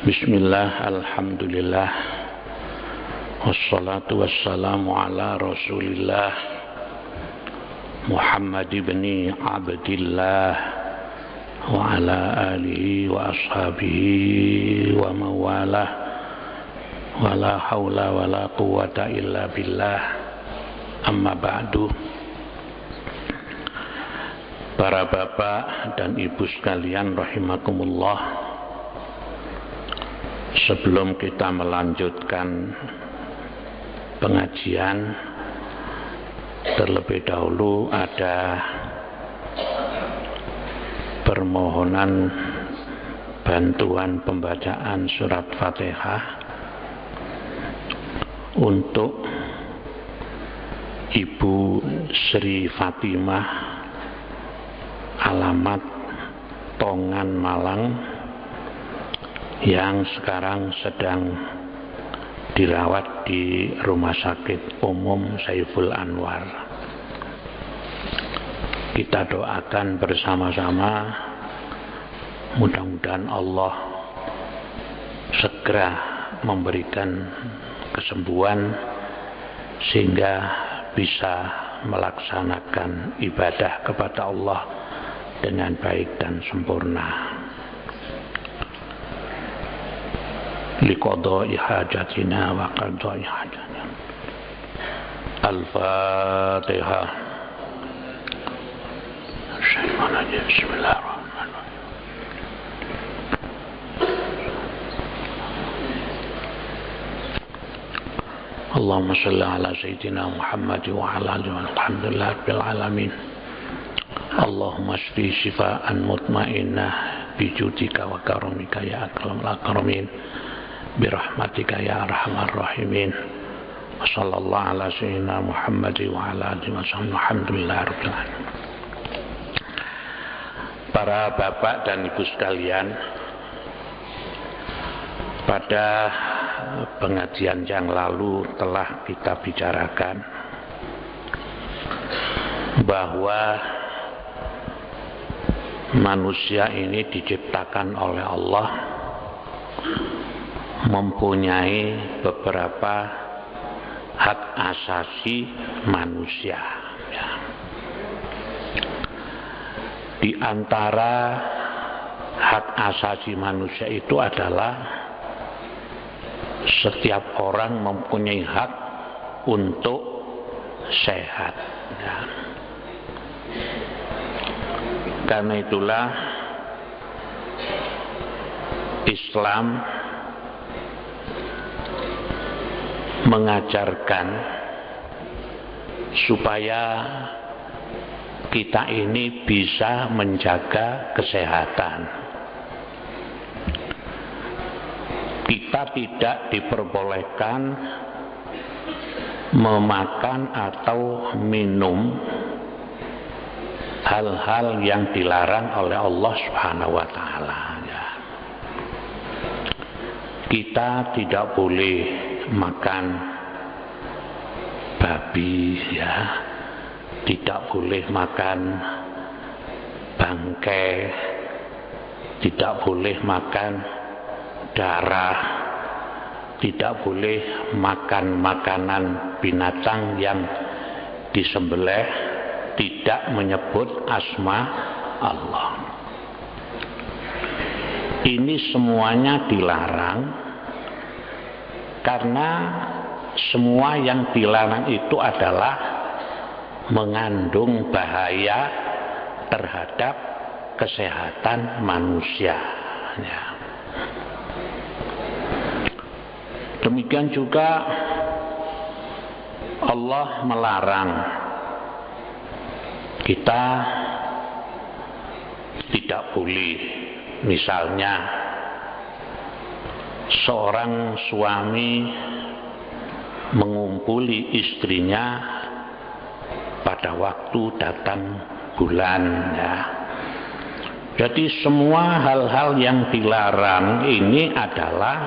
Bismillah, alhamdulillah, wassalatu wassalamu ala rasulillah Muhammad ibn Abdillah wa ala alihi wa ashabihi wa mawalah wa la hawla wa la quwata illa billah. Amma ba'du. Para bapak dan ibu sekalian rahimakumullah, sebelum kita melanjutkan pengajian, terlebih dahulu ada permohonan bantuan pembacaan surat Fatihah untuk Ibu Sri Fatimah, alamat Tongan, Malang, yang sekarang sedang dirawat di Rumah Sakit Umum Saiful Anwar. Kita doakan bersama-sama, mudah-mudahan Allah segera memberikan kesembuhan sehingga bisa melaksanakan ibadah kepada Allah dengan baik dan sempurna. Liqadai hajatina wa qadai hajatina. Al-Fatihah. Bismillahirrahmanirrahim. Allahumma salli ala sayyidina Muhammad wa ala alihi walhamdulillah rabbil alamin. Allahumma shfi shifaan mutmainnah bijudika wa karamika ya akramul akramin, birahmatika ya arhamar rahimin. Wa sallallahu ala sayyidina Muhammad wa ala alihi wasallam. Alhamdulillah rabbil alamin. Para bapak dan ibu sekalian, pada pengajian yang lalu telah kita bicarakan bahwa manusia ini diciptakan oleh Allah mempunyai beberapa hak asasi manusia. Di antara hak asasi manusia itu adalah setiap orang mempunyai hak untuk sehat. Karena itulah Islam mengajarkan supaya kita ini bisa menjaga kesehatan. Kita tidak diperbolehkan memakan atau minum hal-hal yang dilarang oleh Allah Subhanahu wa ta'ala. Kita tidak boleh makan babi, tidak boleh makan bangkai, tidak boleh makan darah, tidak boleh makan makanan binatang yang disembelih, tidak menyebut asma Allah. Ini semuanya dilarang, karena semua yang dilarang itu adalah mengandung bahaya terhadap kesehatan manusia. Demikian juga Allah melarang kita tidak boleh, misalnya seorang suami mengumpuli istrinya pada waktu datang bulan. Jadi semua hal-hal yang dilarang ini adalah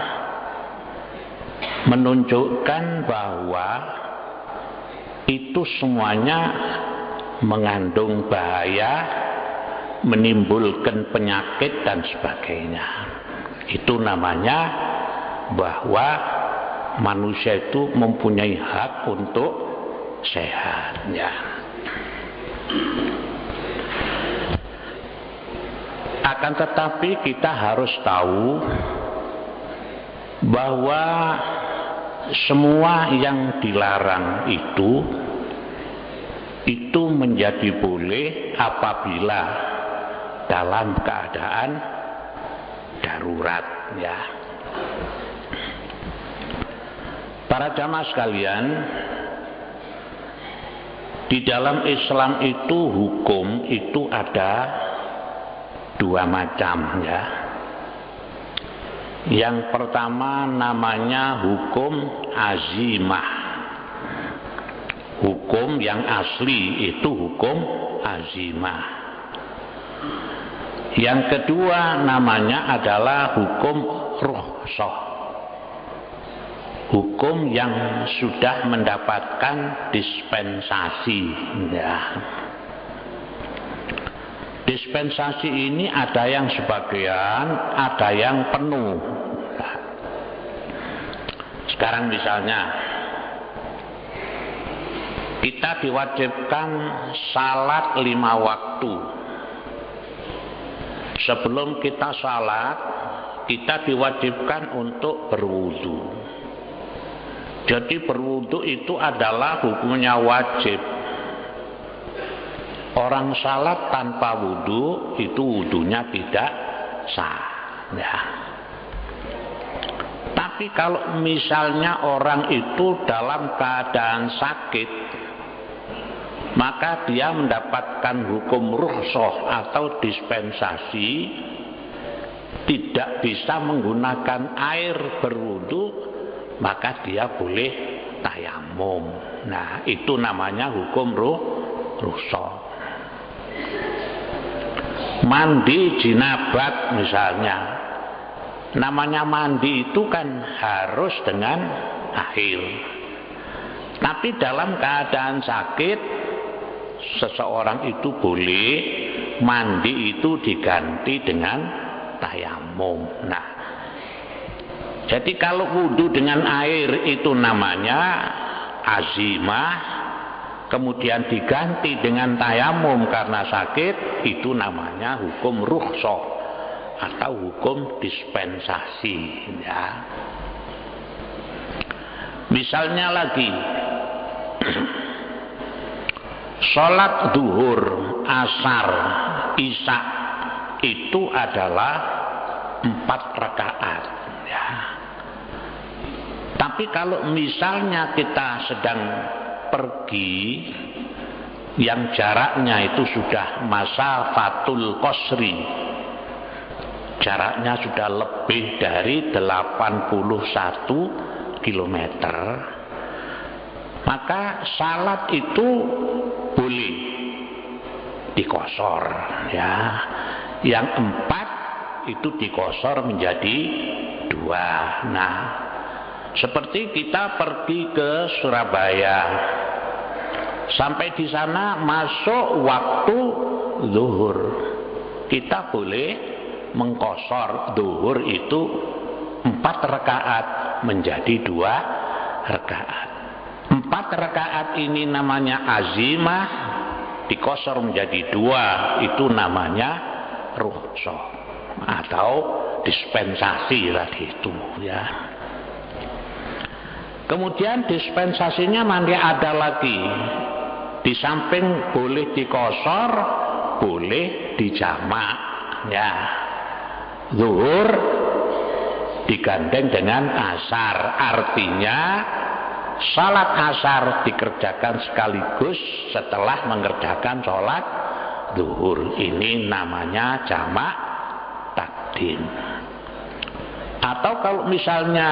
menunjukkan bahwa itu semuanya mengandung bahaya, menimbulkan penyakit dan sebagainya. Itu namanya bahwa manusia itu mempunyai hak untuk sehat, ya. Akan tetapi kita harus tahu bahwa semua yang dilarang itu menjadi boleh apabila dalam keadaan darurat, ya. Para jamaah sekalian, di dalam Islam itu hukum itu ada dua macam, ya. Yang pertama namanya hukum azimah. Hukum yang asli itu hukum azimah. Yang kedua namanya adalah hukum rukhsah. Hukum yang sudah mendapatkan dispensasi, ya. Dispensasi ini ada yang sebagian, ada yang penuh. Sekarang misalnya kita diwajibkan salat 5 waktu. Sebelum kita salat, kita diwajibkan untuk berwudu. Jadi berwudu itu adalah hukumnya wajib. Orang salat tanpa wudu itu wudunya tidak sah, ya. Tapi kalau misalnya orang itu dalam keadaan sakit, maka dia mendapatkan hukum rukhsah atau dispensasi, tidak bisa menggunakan air berwudu, maka dia boleh tayamum. Nah, itu namanya hukum rukhsah. Mandi jinabat misalnya, namanya mandi itu kan harus dengan air. Tapi dalam keadaan sakit, seseorang itu boleh mandi itu diganti dengan tayamum. Nah, jadi kalau wudu dengan air itu namanya azimah, kemudian diganti dengan tayamum karena sakit, itu namanya hukum rukhsah atau hukum dispensasi, ya. Misalnya lagi sholat duhur, asar, isya itu adalah 4 rakaat, ya. Tapi kalau misalnya kita sedang pergi yang jaraknya itu sudah masafatul qasri, jaraknya sudah lebih dari 81 km, maka salat itu boleh dikosor, ya. Yang 4 itu dikosor menjadi 2. Nah, seperti kita pergi ke Surabaya, sampai di sana masuk waktu zuhur, kita boleh mengkosor zuhur itu 4 rakaat menjadi 2 rakaat. 4 rakaat ini namanya azimah, dikosor menjadi 2, itu namanya rukhsah atau dispensasi tadi itu, ya. Kemudian dispensasinya nanti ada lagi. Di samping boleh dikosor, boleh dijamak, ya. Zuhur digandeng dengan asar, artinya salat asar dikerjakan sekaligus setelah mengerjakan sholat zuhur. Ini namanya jamak takdim. Atau kalau misalnya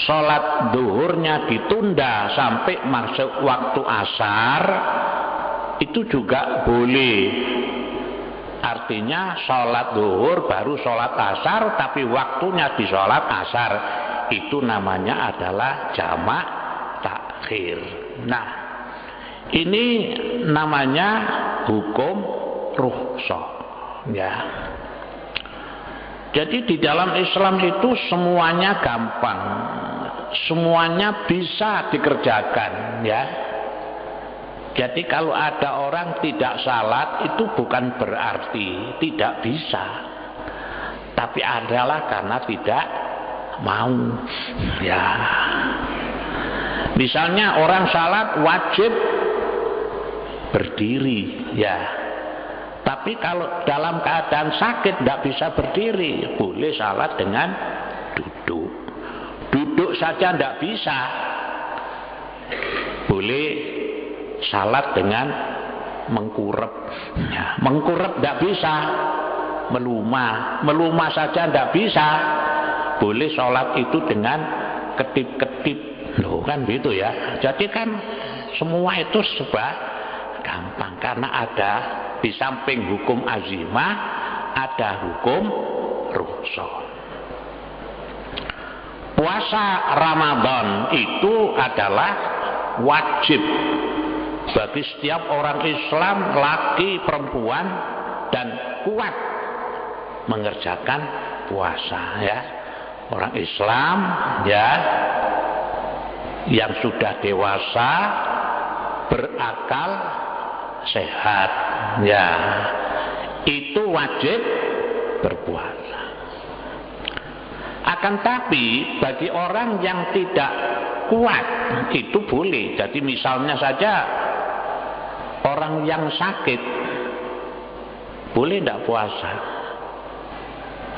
sholat duhurnya ditunda sampai masuk waktu asar, itu juga boleh. Artinya sholat duhur baru sholat asar, tapi waktunya di sholat asar, itu namanya adalah jamak takhir. Nah, ini namanya hukum rukhsah, ya. Jadi di dalam Islam itu semuanya gampang, semuanya bisa dikerjakan, ya. Jadi kalau ada orang tidak salat itu bukan berarti tidak bisa, tapi adalah karena tidak mau, ya. Misalnya orang salat wajib berdiri, ya. Tapi kalau dalam keadaan sakit tidak bisa berdiri, boleh salat dengan duduk. Duduk saja tidak bisa, boleh salat dengan mengkurep. Ya, mengkurep tidak bisa, melumah saja tidak bisa, boleh sholat itu dengan ketip-ketip. Loh, kan gitu ya. Jadi kan semua itu serba gampang karena ada di samping hukum azimah ada hukum rukhsah. Puasa Ramadan itu adalah wajib bagi setiap orang Islam, laki perempuan, dan kuat mengerjakan puasa, ya. Orang Islam, ya, yang sudah dewasa, berakal, sehat, ya, itu wajib berpuasa. Akan tapi bagi orang yang tidak kuat itu boleh. Jadi misalnya saja orang yang sakit boleh tidak puasa.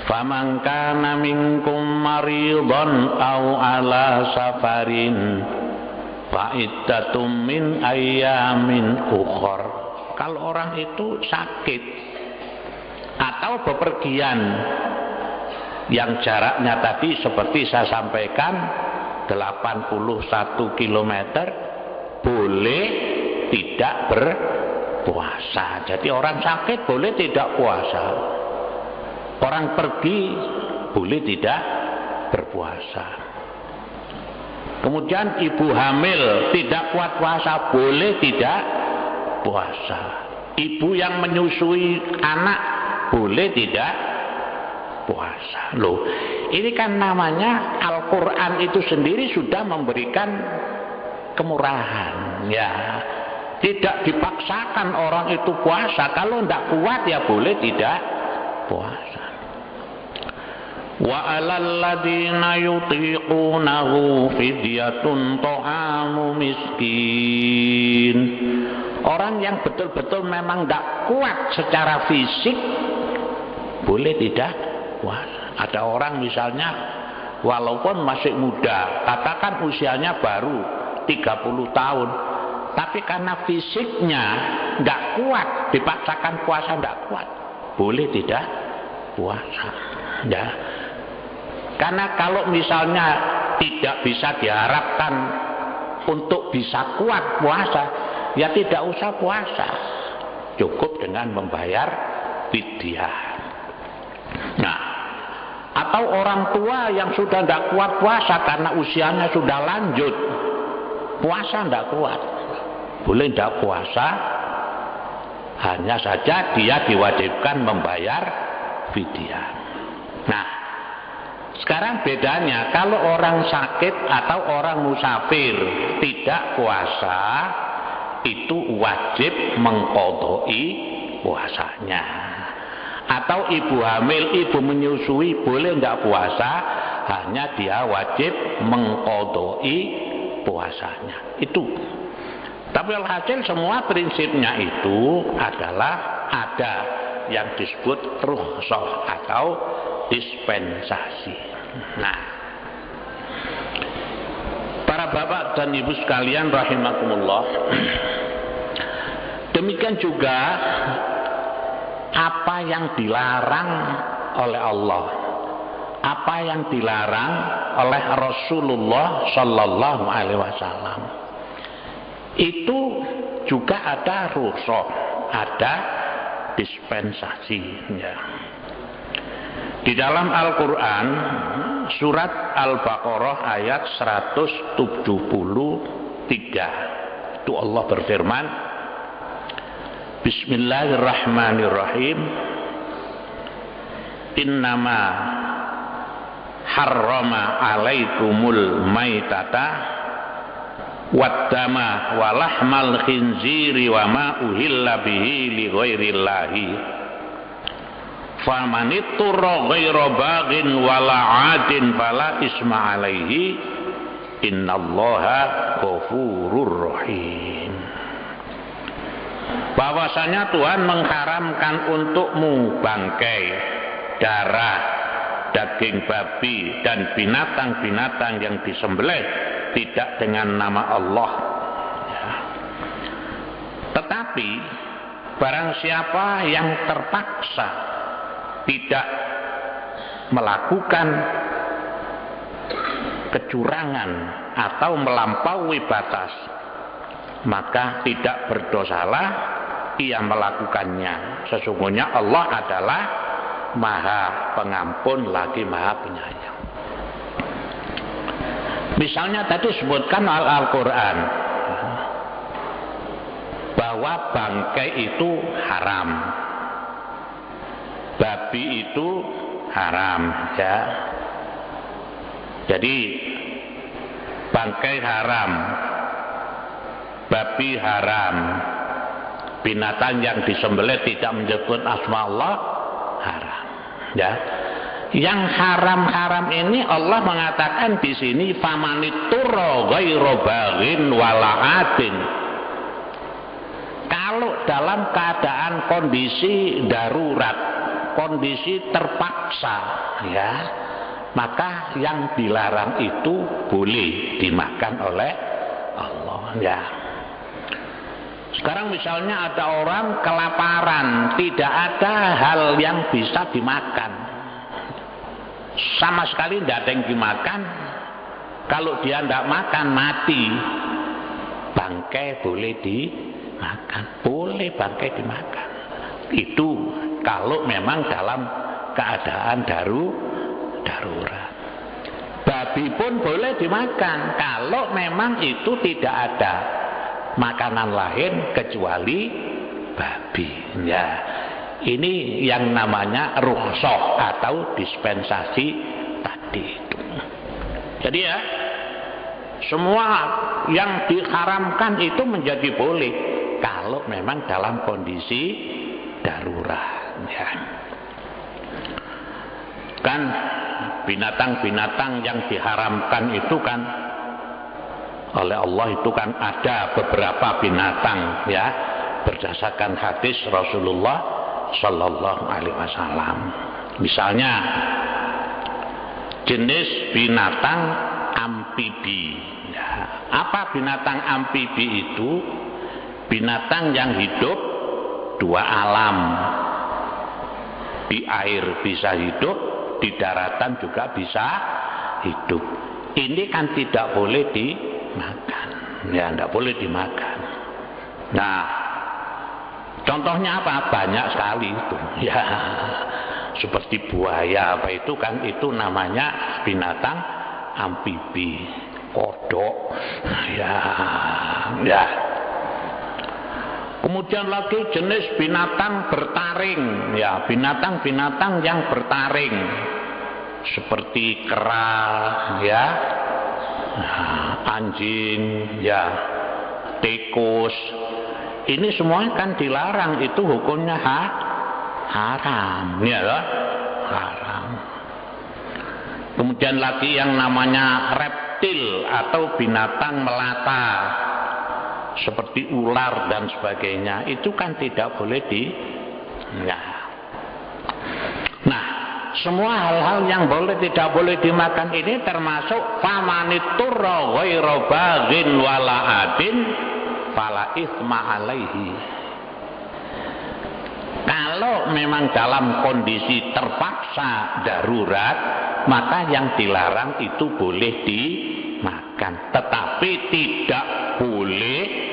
Faman kana minkum maridhan aw ala safarin fa iddatum min ayyamin ukhra. Kalau orang itu sakit atau bepergian yang jaraknya tadi seperti saya sampaikan 81 km, boleh tidak berpuasa. Jadi orang sakit boleh tidak puasa, orang pergi boleh tidak berpuasa. Kemudian ibu hamil tidak kuat puasa, boleh tidak puasa. Ibu yang menyusui anak boleh tidak puasa. Loh, ini kan namanya Al-Quran itu sendiri sudah memberikan kemurahan, ya. Tidak dipaksakan orang itu puasa. Kalau tidak kuat ya boleh tidak puasa. Wa 'alal ladzina yutiqunahu fidyatun ta'amu miskin. Orang yang betul-betul memang tidak kuat secara fisik boleh tidak puasa. Ada orang misalnya walaupun masih muda, katakan usianya baru 30 tahun, tapi karena fisiknya tidak kuat, dipaksakan puasa tidak kuat, boleh tidak puasa, ya. Karena kalau misalnya tidak bisa diharapkan untuk bisa kuat puasa, ya tidak usah puasa, cukup dengan membayar fidyah. Nah, atau orang tua yang sudah tidak kuat puasa karena usianya sudah lanjut, puasa tidak kuat, boleh tidak puasa, hanya saja dia diwajibkan membayar fidyah. Nah, sekarang bedanya kalau orang sakit atau orang musafir tidak puasa, itu wajib mengqadai puasanya. Atau ibu hamil, ibu menyusui boleh tidak puasa, hanya dia wajib mengqadai puasanya. Itu. Tapi alhasil semua prinsipnya itu adalah ada yang disebut rukhsah atau dispensasi. Nah, para bapak dan ibu sekalian rahimakumullah, demikian juga apa yang dilarang oleh Allah, apa yang dilarang oleh Rasulullah Sallallahu Alaihi Wasallam, itu juga ada rukhsah, ada dispensasinya. Di dalam Al-Quran surat Al-Baqarah ayat 173 itu Allah berfirman, Bismillahirrahmanirrahim, innama harrama alaikumul maitata waddama walahmal khinziri wa ma uhilla bihi li ghairillahi famanitturra ghaira baghin wala adin fala isma alaihi innallaha ghafurur rahim. Bahwasanya Tuhan mengharamkan untukmu bangkai, darah, daging babi dan binatang-binatang yang disembelih tidak dengan nama Allah. Tetapi barang siapa yang terpaksa tidak melakukan kecurangan atau melampaui batas, maka tidak berdosalah ia melakukannya. Sesungguhnya Allah adalah Maha Pengampun lagi Maha Penyayang. Misalnya tadi sebutkan Al-Quran bahwa bangkai itu haram, babi itu haram, ya. Jadi bangkai haram, babi haram, binatang yang disembelih tidak menyebut asma Allah haram, ya. Yang haram-haram ini Allah mengatakan di sini famanitturra ghairu baghin wala adin. Kalau dalam keadaan kondisi darurat, kondisi terpaksa, ya, maka yang dilarang itu boleh dimakan oleh Allah, ya. Sekarang misalnya ada orang kelaparan, tidak ada hal yang bisa dimakan, sama sekali tidak ada yang dimakan. Kalau dia tidak makan mati, bangkai boleh dimakan, boleh bangkai dimakan. Itu kalau memang dalam keadaan darurat. Babi pun boleh dimakan kalau memang itu tidak ada makanan lain kecuali babi, ya. Ini yang namanya rukhsah atau dispensasi tadi itu. Jadi ya, semua yang diharamkan itu menjadi boleh kalau memang dalam kondisi darurat, ya. Kan binatang-binatang yang diharamkan itu kan oleh Allah itu kan ada beberapa binatang, ya, berdasarkan hadis Rasulullah Sallallahu Alaihi Wasallam. Misalnya jenis binatang amfibi, ya. Apa binatang amfibi itu? Binatang yang hidup dua alam, di air bisa hidup, di daratan juga bisa hidup. Ini kan tidak boleh dimakan, ya, tidak boleh dimakan. Nah, contohnya apa? Banyak sekali itu, ya. Seperti buaya apa itu kan, itu namanya binatang amfibi, kodok, ya, ya. Kemudian lagi jenis binatang bertaring, ya, binatang-binatang yang bertaring seperti kera, ya, anjing, ya, tikus. Ini semuanya kan dilarang, itu hukumnya haram, ya, haram. Kemudian lagi yang namanya reptil atau binatang melata seperti ular dan sebagainya, itu kan tidak boleh ya. Nah, semua hal-hal yang boleh tidak boleh dimakan ini termasuk famanitturra ghairu baghin wala adin fala isma alaihi. Kalau memang dalam kondisi terpaksa darurat, maka yang dilarang itu boleh dimakan, tetapi tidak boleh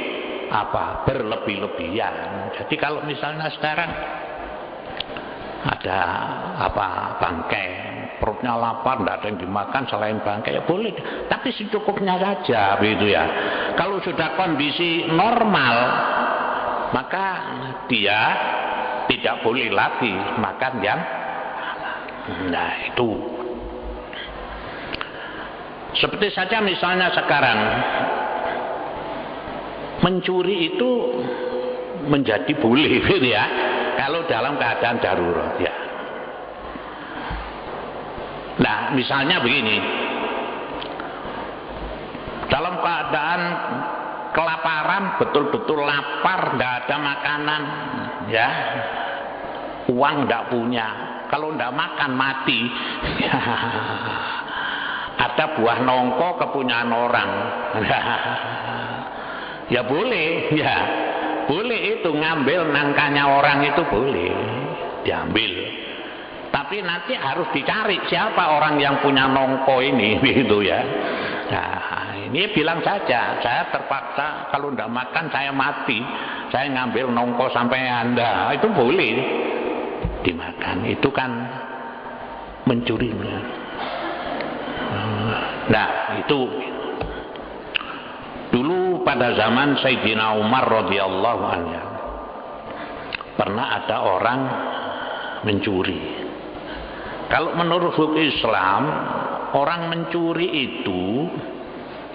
berlebih-lebihan. Jadi kalau misalnya sekarang ada bangkai, perutnya lapar, tidak ada yang dimakan selain bangkai, ya boleh, tapi secukupnya saja, begitu ya. Kalau sudah kondisi normal, maka dia tidak boleh lagi makan yang Nah itu seperti saja misalnya sekarang mencuri itu menjadi boleh gitu ya, kalau dalam keadaan darurat ya. Nah misalnya begini, dalam keadaan kelaparan, betul-betul lapar, nggak ada makanan ya, uang nggak punya, kalau nggak makan mati. Ada buah nongko kepunyaan orang. Ya boleh, ya boleh itu ngambil nangkanya orang itu boleh diambil. Tapi nanti harus dicari siapa orang yang punya nongko ini, begitu ya. Nah, ini bilang saja, saya terpaksa kalau tidak makan saya mati. Saya ngambil nongko sampai Anda, itu boleh dimakan. Itu kan mencuri. Nah, itu dulu pada zaman Sayyidina Umar radhiyallahu anhu pernah ada orang mencuri. Kalau menurut hukum Islam, orang mencuri itu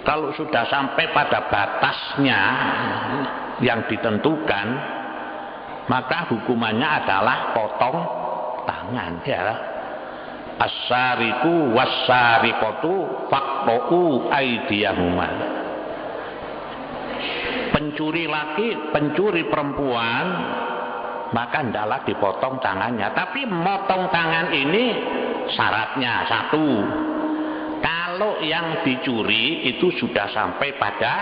kalau sudah sampai pada batasnya yang ditentukan, maka hukumannya adalah potong tangan ya. As-sariqu was-sariqatu faqtu aydiyahuma. Pencuri laki, pencuri perempuan, maka hendaklah dipotong tangannya. Tapi motong tangan ini syaratnya satu, kalau yang dicuri itu sudah sampai pada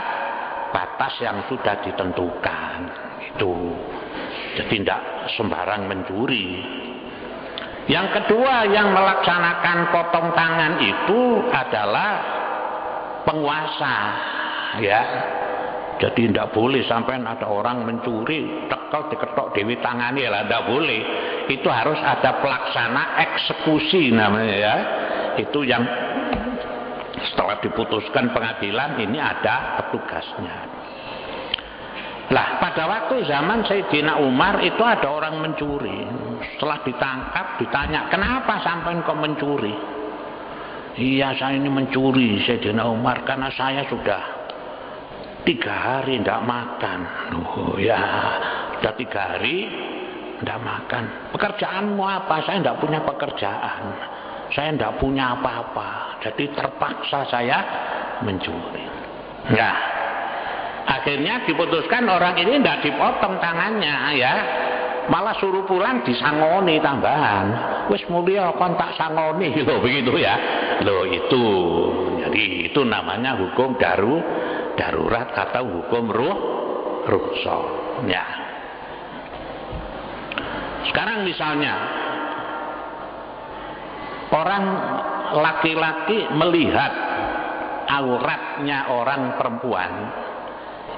batas yang sudah ditentukan itu, jadi tidak sembarang mencuri. Yang kedua, yang melaksanakan potong tangan itu adalah penguasa ya. Jadi tidak boleh sampai ada orang mencuri tekel diketok dewi tangani lah, tidak boleh. Itu harus ada pelaksana eksekusi namanya ya. Itu yang setelah diputuskan pengadilan ini ada petugasnya. Lah pada waktu zaman Sayyidina Umar itu ada orang mencuri. Setelah ditangkap ditanya, kenapa sampai kau mencuri? Iya, saya ini mencuri Sayyidina Umar karena saya sudah 3 hari tidak makan. Oh ya, sudah 3 hari tidak makan. Pekerjaanmu apa? Saya tidak punya pekerjaan. Saya tidak punya apa-apa. Jadi terpaksa saya mencuri. Nah, akhirnya diputuskan orang ini tidak dipotong tangannya ya, malah suruh pulang disangoni tambahan. Wis mulia kon tak sangoni loh, begitu ya. Loh itu, jadi itu namanya hukum darurat atau hukum rukhsah. Ya. Sekarang misalnya orang laki-laki melihat auratnya orang perempuan,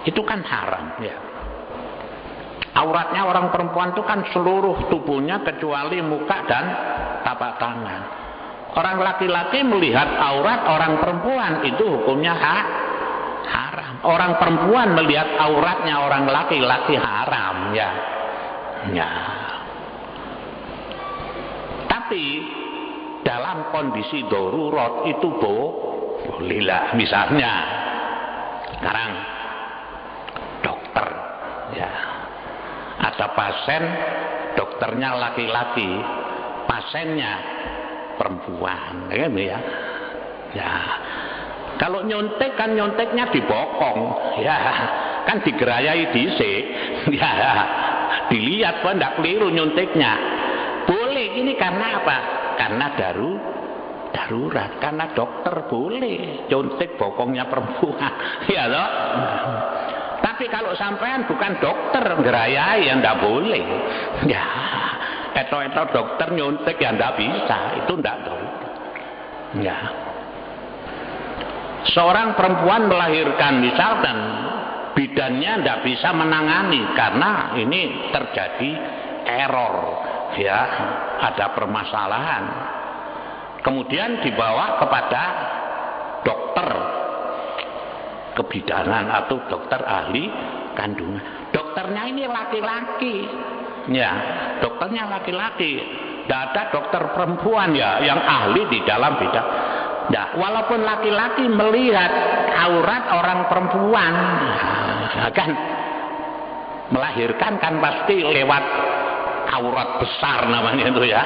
itu kan haram ya. Auratnya orang perempuan itu kan seluruh tubuhnya kecuali muka dan tapak tangan. Orang laki-laki melihat aurat orang perempuan itu hukumnya haram. Orang perempuan melihat auratnya orang laki-laki haram ya. Ya. Tapi dalam kondisi darurat itu bolehlah. Misalnya sekarang dokter ya, ada pasien, dokternya laki-laki, pasiennya perempuan, gitu ya. Ya, kalau nyontek kan nyonteknya dibokong, ya, kan digerayai dhisik, ya, dilihat kok ndak keliru nyonteknya. Boleh ini karena apa? Karena darurat, karena dokter boleh nyontek bokongnya perempuan, ya toh. Tapi kalau sampean bukan dokter ngerayai ya ndak boleh. Ya, eto-eto dokter nyontek ya ndak bisa, itu ndak boleh. Ya. Seorang perempuan melahirkan misalkan bidannya ndak bisa menangani karena ini terjadi error, ya, ada permasalahan. Kemudian dibawa kepada dokter kebidanan atau dokter ahli kandungan. Dokternya ini laki-laki, ya, dokternya laki-laki. Tidak ada dokter perempuan ya yang ahli di dalam bidang. Nah, walaupun laki-laki melihat aurat orang perempuan, kan melahirkan kan pasti lewat aurat besar namanya itu ya.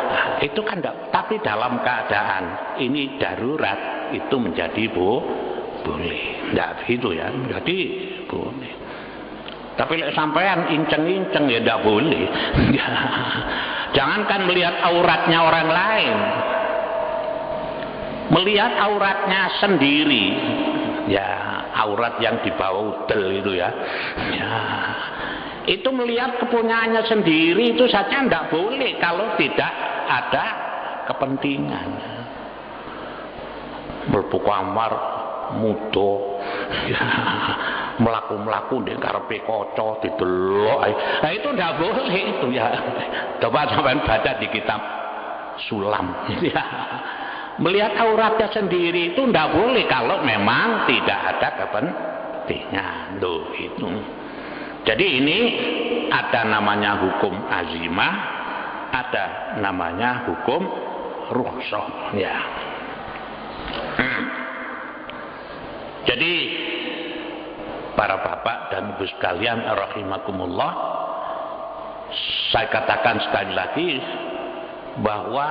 Nah, itu kan tapi dalam keadaan ini darurat itu menjadi boleh. Tidak begitu ya. Jadi boleh. Tapi sampean inceng-inceng ya tidak boleh. Jangankan melihat auratnya orang lain, melihat auratnya sendiri, ya aurat yang di bawah udel itu ya, itu melihat kepunyaannya sendiri itu saja tidak boleh kalau tidak ada kepentingan. Mlebu kamar mudo, ya, melaku di karepe kaca didelok, nah itu tidak boleh itu ya. Coba sampean baca di kitab Sulam, ya. Melihat auratnya sendiri itu tidak boleh kalau memang tidak ada kepentingan. Loh, itu. Jadi ini ada namanya hukum azimah, ada namanya hukum rukhsah, ya. Jadi para bapak dan ibu sekalian rahimakumullah, saya katakan sekali lagi bahwa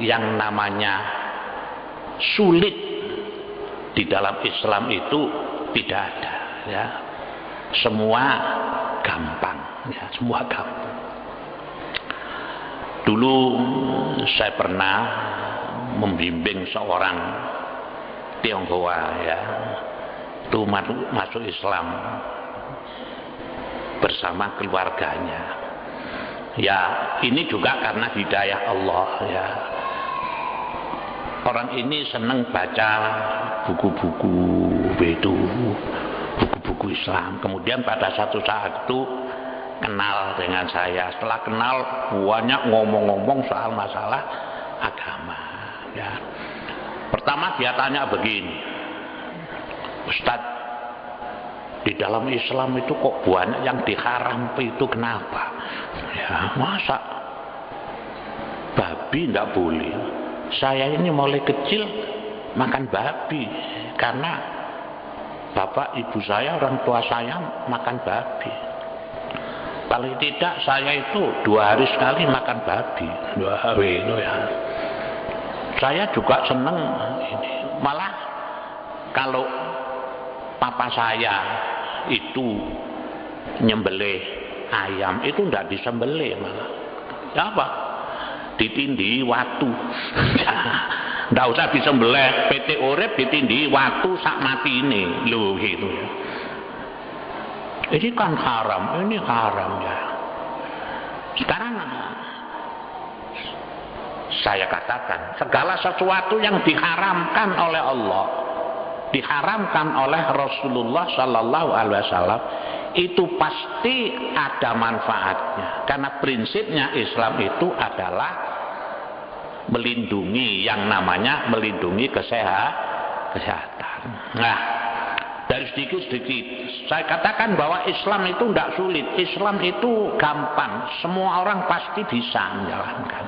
yang namanya sulit di dalam Islam itu tidak ada ya. Semua gampang ya, semua gampang. Dulu saya pernah membimbing seorang Tionghoa ya, itu masuk Islam bersama keluarganya. Ya, ini juga karena hidayah Allah ya. Orang ini senang baca buku-buku itu, buku-buku Islam. Kemudian pada satu saat itu kenal dengan saya. Setelah kenal banyak ngomong-ngomong soal masalah agama ya. Pertama dia tanya begini, Ustadz, di dalam Islam itu kok banyak yang diharam itu kenapa? Ya, masa babi tidak boleh? Saya ini mulai kecil makan babi karena bapak ibu saya, orang tua saya makan babi. Paling tidak saya itu 2 hari sekali makan babi, 2 hari itu ya. Saya juga senang ini. Malah kalau papa saya itu nyembelih ayam itu tidak disembelih malah. Ya apa? Ditindih watu. Tidak usah disembelih, PT urip ditindih watu sak mati ini. Loh gitu ya. Ini kan haram, ini haram ya. Sekarang saya katakan segala sesuatu yang diharamkan oleh Allah, diharamkan oleh Rasulullah Sallallahu Alaihi Wasallam, itu pasti ada manfaatnya. Karena prinsipnya Islam itu adalah melindungi yang namanya melindungi kesehatan. Nah, dari sedikit-sedikit saya katakan bahwa Islam itu tidak sulit, Islam itu gampang, semua orang pasti bisa menjalankan.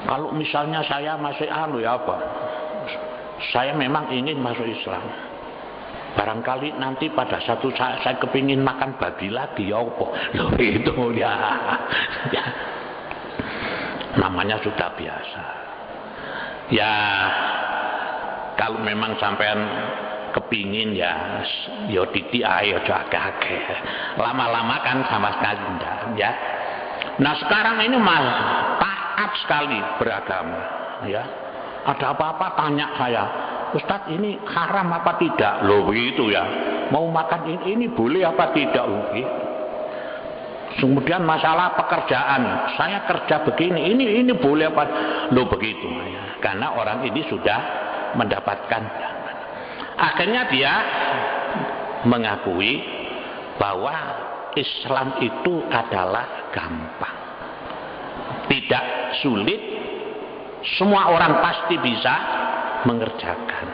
Kalau misalnya saya masih ya apa? Saya memang ingin masuk Islam. Barangkali nanti pada satu saat saya kepingin makan babi lagi ya apa? Loh itu ya. Ya. Namanya sudah biasa. Ya kalau memang sampean kepingin ya titik ayo agak-agak. Lama-lama kan sama sekali enggak ya. Nah sekarang ini malah taat sekali beragama ya. Ada apa-apa tanya saya, Ustadz ini haram apa tidak? Loh begitu ya. Mau makan ini boleh apa tidak? Gitu. Kemudian masalah pekerjaan, saya kerja begini, ini boleh apa? Loh begitu ya. Karena orang ini sudah mendapatkan. Akhirnya dia mengakui bahwa Islam itu adalah gampang, tidak sulit. Semua orang pasti bisa mengerjakan.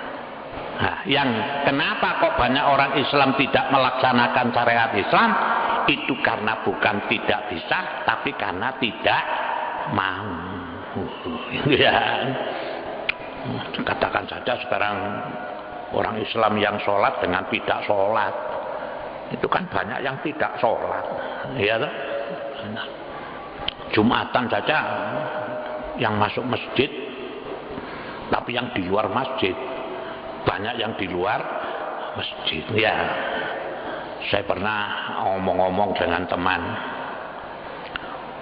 Nah, yang kenapa kok banyak orang Islam tidak melaksanakan syariat Islam? Itu karena bukan tidak bisa, tapi karena tidak mau. Ya, katakan saja sekarang orang Islam yang sholat dengan tidak sholat, itu kan banyak yang tidak sholat, ya toh? Jumatan saja yang masuk masjid, tapi yang di luar masjid banyak yang di luar masjid. Ya, saya pernah ngomong-ngomong dengan teman,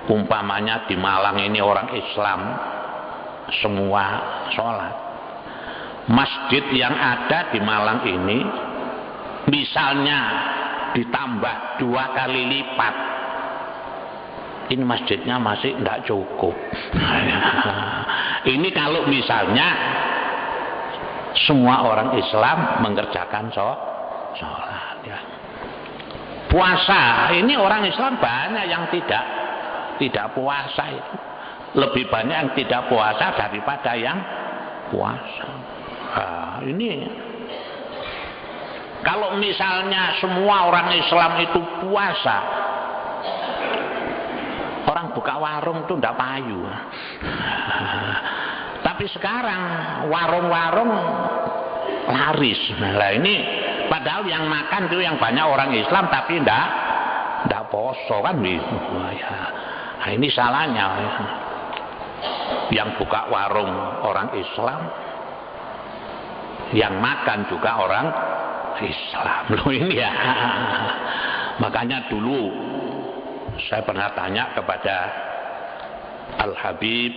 umpamanya di Malang ini orang Islam semua sholat, masjid yang ada di Malang ini misalnya ditambah 2 kali lipat, ini masjidnya masih tidak cukup. Ini kalau misalnya semua orang Islam mengerjakan sholat, ya. Puasa, ini orang Islam banyak yang tidak puasa, itu lebih banyak yang tidak puasa daripada yang puasa. Nah, ini kalau misalnya semua orang Islam itu puasa, orang buka warung itu tidak payu. Tapi sekarang warung-warung laris. Nah ini padahal yang makan itu yang banyak orang Islam tapi tidak poso kan gitu. Nah ini salahnya. Yang buka warung orang Islam, yang makan juga orang Islam. Loh ini ya. Makanya dulu saya pernah tanya kepada Al-Habib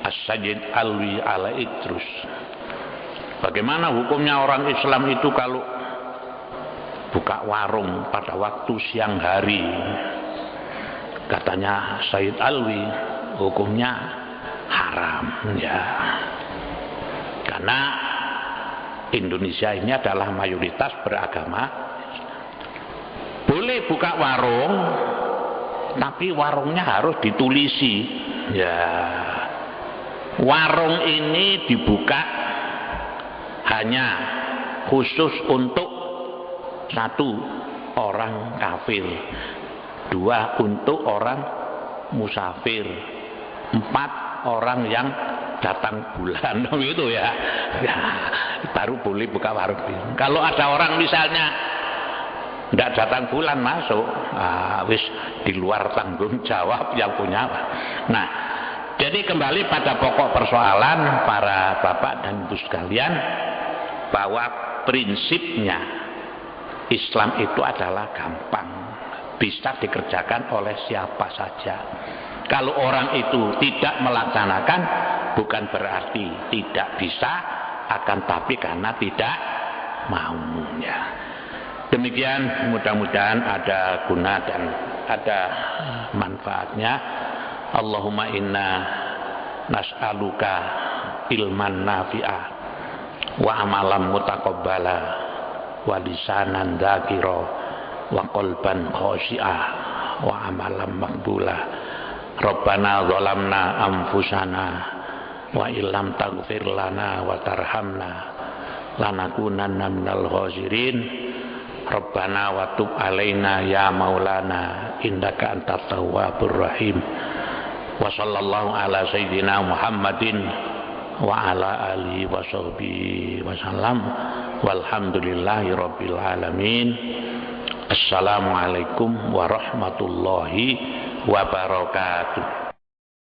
As-Sayyid Alwi Al-Idrus, bagaimana hukumnya orang Islam itu kalau buka warung pada waktu siang hari? Katanya Sayyid Alwi, hukumnya haram, ya, karena Indonesia ini adalah mayoritas beragama. Boleh buka warung, tapi warungnya harus ditulisi, ya. Warung ini dibuka hanya khusus untuk 1 orang kafir, 2 untuk orang musafir, 4 orang yang datang bulan, gitu ya. Ya, baru boleh buka warung. Kalau ada orang misalnya tidak datang bulan masuk, wis di luar tanggung jawab yang punya. Nah, jadi kembali pada pokok persoalan para bapak dan ibu sekalian, bahwa prinsipnya Islam itu adalah gampang, bisa dikerjakan oleh siapa saja. Kalau orang itu tidak melaksanakan, bukan berarti tidak bisa, akan tapi karena tidak maunya. Demikian, mudah-mudahan ada guna dan ada manfaatnya. Allahumma inna nas'aluka ilman nafi'ah wa amalan mutaqabbala wa lisanan dzakira wa qalban khashi'ah wa amalan maqbula. Rabbana zalamna anfusana wa illam taghfir lana wa tarhamna lanakunanna minal khasirin. Rabbana wa tub alaina ya maulana innaka antat tawwabur rahim. Wa sallallahu ala sayyidina Muhammadin wa ala alihi wa sahbihi wa sallam walhamdulillahi rabbil alamin. Assalamualaikum warahmatullahi wabarakatuh.